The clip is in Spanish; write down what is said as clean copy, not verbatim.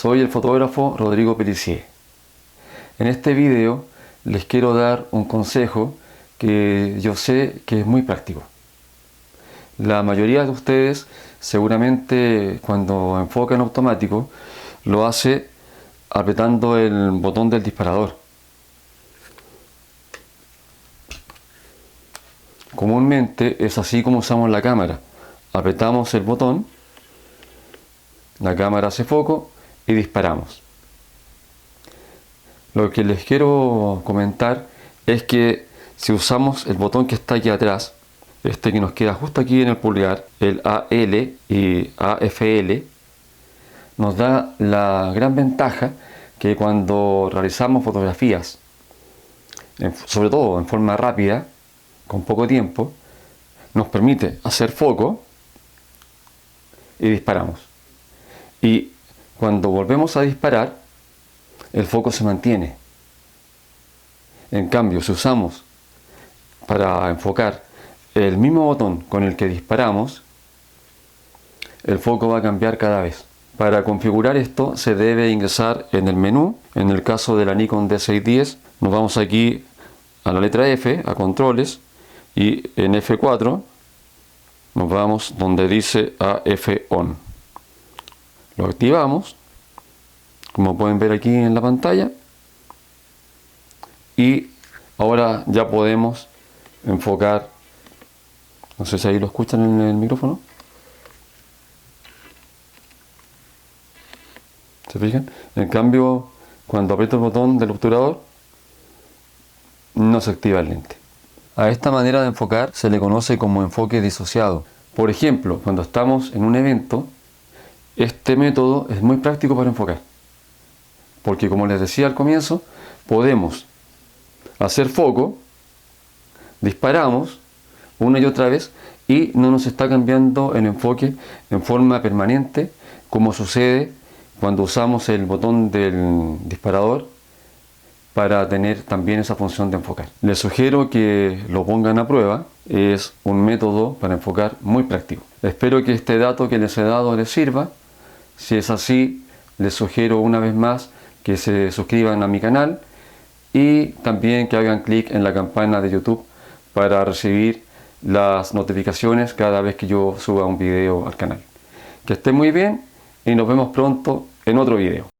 Soy el fotógrafo Rodrigo Pelicier. En este video les quiero dar un consejo que yo sé que es muy práctico. La mayoría de ustedes seguramente cuando enfoca en automático lo hace apretando el botón del disparador. Comúnmente es así como usamos la cámara. Apretamos el botón, la cámara hace foco y disparamos. Lo que les quiero comentar es que si usamos el botón que está aquí atrás, este que nos queda justo aquí en el pulgar, el AL y AFL, nos da la gran ventaja que cuando realizamos fotografías, sobre todo en forma rápida, con poco tiempo, nos permite hacer foco y disparamos. Y cuando volvemos a disparar, el foco se mantiene. En cambio, si usamos para enfocar el mismo botón con el que disparamos, el foco va a cambiar cada vez. Para configurar esto se debe ingresar en el menú. En el caso de la Nikon D610 nos vamos aquí a la letra F, a controles, y en F4 nos vamos donde dice AF On. Lo activamos, como pueden ver aquí en la pantalla, y ahora ya podemos enfocar. No sé si ahí lo escuchan en el micrófono. ¿Se fijan? En cambio, cuando aprieto el botón del obturador, no se activa el lente. A esta manera de enfocar se le conoce como enfoque disociado. Por ejemplo, cuando estamos en un evento, este método es muy práctico para enfocar. Porque como les decía al comienzo, podemos hacer foco, disparamos una y otra vez y no nos está cambiando el enfoque en forma permanente como sucede cuando usamos el botón del disparador para tener también esa función de enfocar. Les sugiero que lo pongan a prueba, es un método para enfocar muy práctico. Espero que este dato que les he dado les sirva. Si es así, les sugiero una vez más que se suscriban a mi canal y también que hagan clic en la campana de YouTube para recibir las notificaciones cada vez que yo suba un video al canal. Que estén muy bien y nos vemos pronto en otro video.